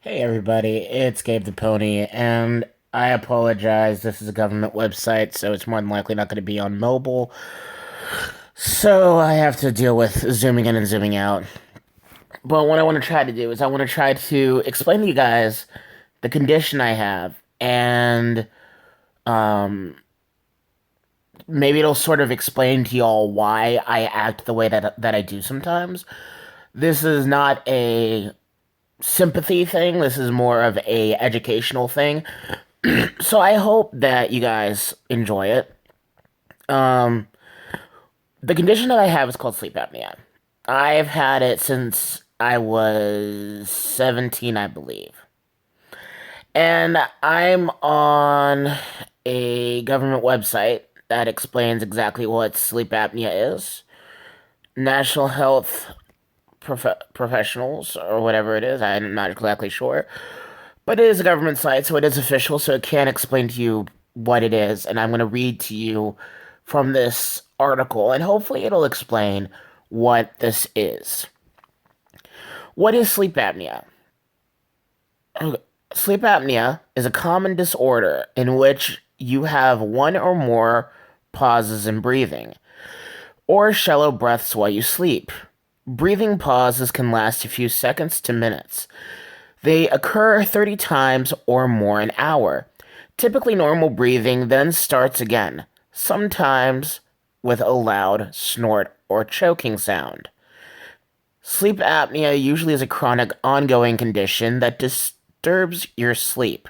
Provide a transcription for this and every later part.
Hey everybody, it's Gabe the Pony, and I apologize. This is a government website, so it's more than likely not going to be on mobile. So I have to deal with zooming in and zooming out. But what I want to try to do is I want to try to explain to you guys the condition I have, and um, maybe it'll sort of explain to y'all why I act the way that I do sometimes. This is not a sympathy thing. This is more of a educational thing. So I hope that you guys enjoy it. Um, the condition that I have is called sleep apnea. I've had it since I was 17, I believe. And I'm on a government website that explains exactly what sleep apnea is. National Health Professionals, or whatever it is, I'm not exactly sure. But it is a government site, so it is official, so it can explain to you what it is. And I'm going to read to you from this article, and hopefully it'll explain what this is. What is sleep apnea? Sleep apnea is a common disorder in which you have one or more pauses in breathing, or shallow breaths while you sleep. Breathing pauses can last a few seconds to minutes. They occur 30 times or more an hour. Typically, normal breathing then starts again, sometimes with a loud snort or choking sound. Sleep apnea usually is a chronic, ongoing condition that disturbs your sleep.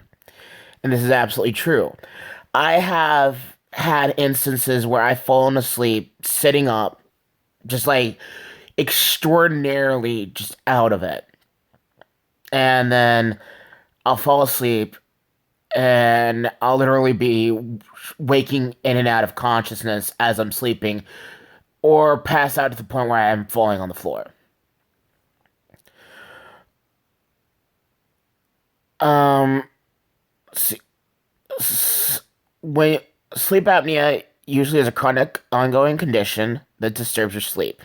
And this is absolutely true. I have had instances where I've fallen asleep sitting up, just like extraordinarily just out of it. And then I'll fall asleep and I'll literally be waking in and out of consciousness as I'm sleeping, or pass out to the point where I am falling on the floor. Um, s- when sleep apnea usually is a chronic, ongoing condition that disturbs your sleep.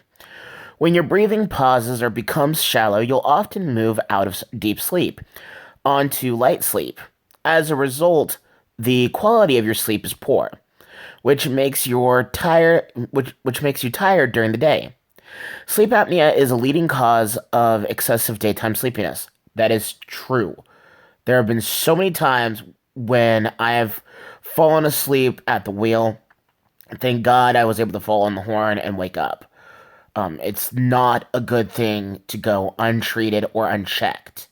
When your breathing pauses or becomes shallow, you'll often move out of deep sleep onto light sleep. As a result, the quality of your sleep is poor, which makes you tired during the day. Sleep apnea is a leading cause of excessive daytime sleepiness. That is true. There have been so many times when I have fallen asleep at the wheel. Thank God I was able to fall on the horn and wake up. It's not a good thing to go untreated or unchecked.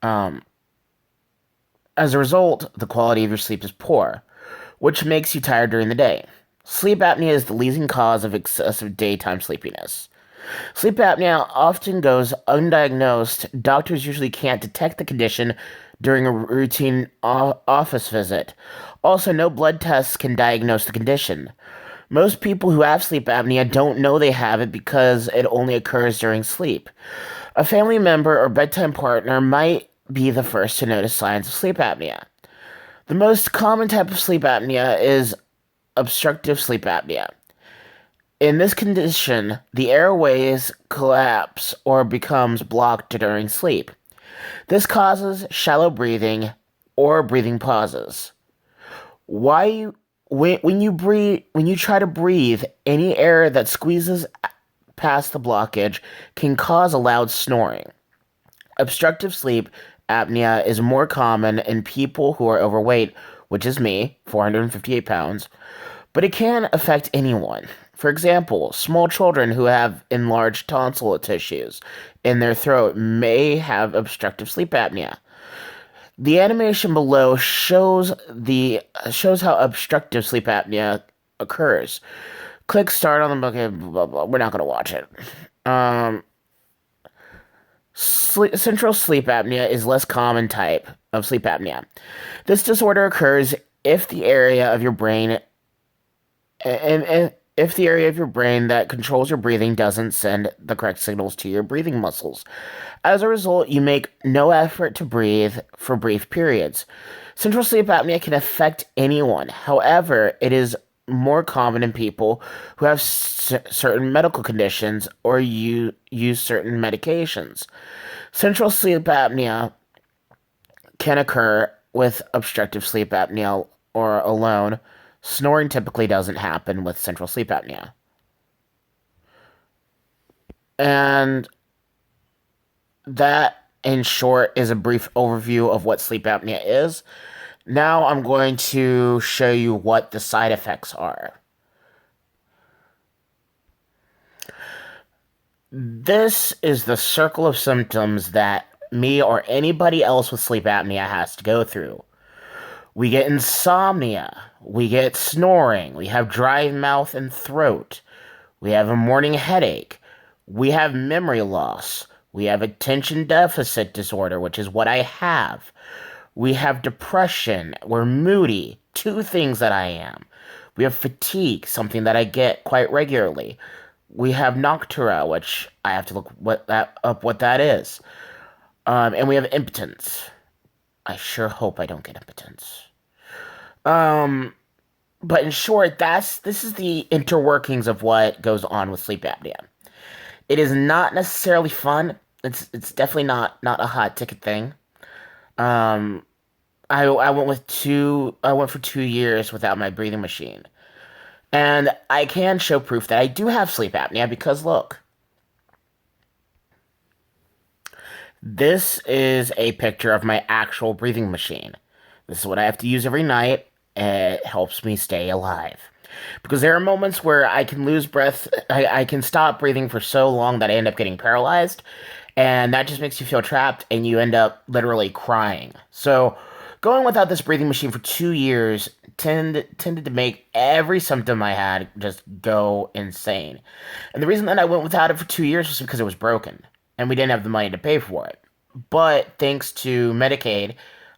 Um, as a result, the quality of your sleep is poor, which makes you tired during the day. Sleep apnea is the leading cause of excessive daytime sleepiness. Sleep apnea often goes undiagnosed. Doctors usually can't detect the condition during a routine office visit. Also, no blood tests can diagnose the condition. Most people who have sleep apnea don't know they have it because it only occurs during sleep. A family member or bedtime partner might be the first to notice signs of sleep apnea. The most common type of sleep apnea is obstructive sleep apnea. In this condition, the airways collapse or becomes blocked during sleep. This causes shallow breathing or breathing pauses. Why you when you try to breathe, any air that squeezes past the blockage can cause a loud snoring. Obstructive sleep apnea is more common in people who are overweight, which is me, 458 pounds, but it can affect anyone. For example, small children who have enlarged tonsil tissues in their throat may have obstructive sleep apnea. The animation below shows how obstructive sleep apnea occurs. Click start on the book. Blah, blah. We're not going to watch it. Um, Central sleep apnea is less common type of sleep apnea. This disorder occurs if the area of your brain and if the area of your brain that controls your breathing doesn't send the correct signals to your breathing muscles. As a result, you make no effort to breathe for brief periods. Central sleep apnea can affect anyone. However, it is more common in people who have certain medical conditions or use certain medications. Central sleep apnea can occur with obstructive sleep apnea or alone. Snoring typically doesn't happen with central sleep apnea. And that, in short, is a brief overview of what sleep apnea is. Now I'm going to show you what the side effects are. This is the circle of symptoms that me or anybody else with sleep apnea has to go through. We get insomnia, we get snoring, we have dry mouth and throat, we have a morning headache, we have memory loss, we have attention deficit disorder, which is what I have. We have depression, we're moody, two things that I am. We have fatigue, something that I get quite regularly. We have noctura, which I have to look what that is. And we have impotence. I sure hope I don't get impotence. But in short, this is the interworkings of what goes on with sleep apnea. It is not necessarily fun. It's definitely not a hot ticket thing. Um, I went for 2 years without my breathing machine. And I can show proof that I do have sleep apnea because look. This is a picture of my actual breathing machine. This is what I have to use every night. It helps me stay alive. Because there are moments where I can lose breath, I can stop breathing for so long that I end up getting paralyzed, and that just makes you feel trapped, and you end up literally crying. So, going without this breathing machine for 2 years tended to make every symptom I had just go insane. And the reason that I went without it for 2 years was because it was broken, and we didn't have the money to pay for it. But thanks to Medicaid,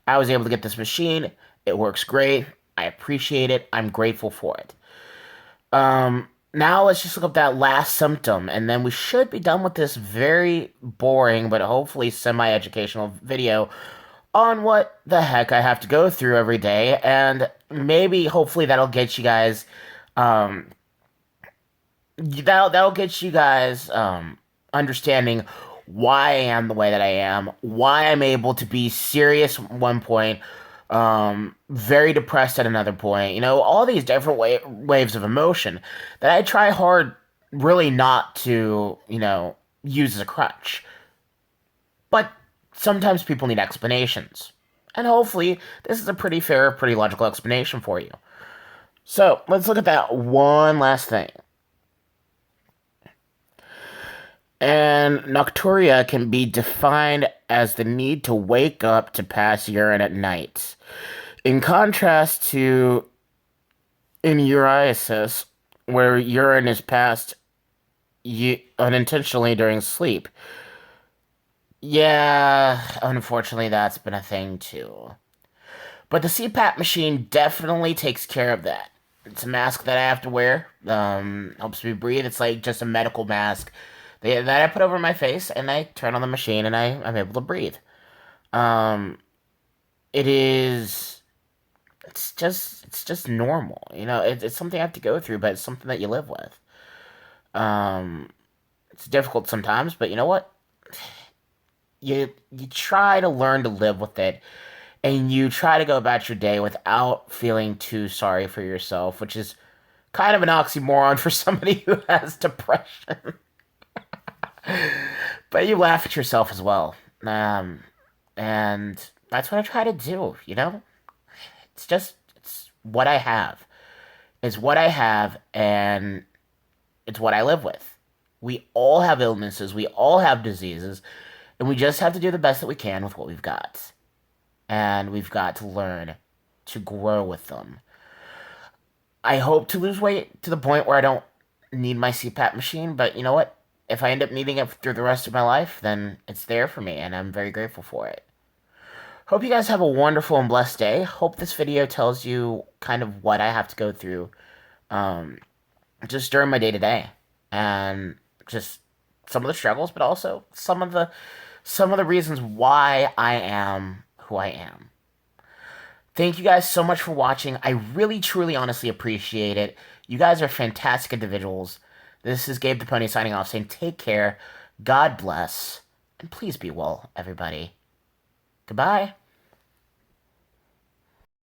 I was able to get this machine. It works great. I appreciate it. I'm grateful for it. Now let's just look up that last symptom, and then we should be done with this very boring but hopefully semi-educational video on what the heck I have to go through every day, and maybe hopefully that'll get you guys understanding why I am the way that I am, why I'm able to be serious at one point, very depressed at another point, all these different waves of emotion that I try hard really not to, use as a crutch. But sometimes people need explanations. And hopefully this is a pretty fair, pretty logical explanation for you. So let's look at that one last thing. And nocturia can be defined as the need to wake up to pass urine at night. In contrast to enuresis, where urine is passed unintentionally during sleep. Yeah, unfortunately that's been a thing too. But the CPAP machine definitely takes care of that. It's a mask that I have to wear. Helps me breathe. It's like just a medical mask that I put over my face, and I turn on the machine, and I'm able to breathe. It is. It's just normal. It's something I have to go through, but it's something that you live with. It's difficult sometimes, but you know what? You try to learn to live with it, and you try to go about your day without feeling too sorry for yourself, which is kind of an oxymoron for somebody who has depression. But you laugh at yourself as well. And that's what I try to do. It's what I have. It's what I have, and it's what I live with. We all have illnesses, we all have diseases, and we just have to do the best that we can with what we've got. And we've got to learn to grow with them. I hope to lose weight to the point where I don't need my CPAP machine, but you know what? If I end up needing it through the rest of my life, then it's there for me, and I'm very grateful for it. Hope you guys have a wonderful and blessed day. Hope this video tells you kind of what I have to go through just during my day-to-day. And just some of the struggles, but also some of the reasons why I am who I am. Thank you guys so much for watching. I really, truly, honestly appreciate it. You guys are fantastic individuals. This is Gabe the Pony signing off, saying take care, God bless, and please be well, everybody. Goodbye.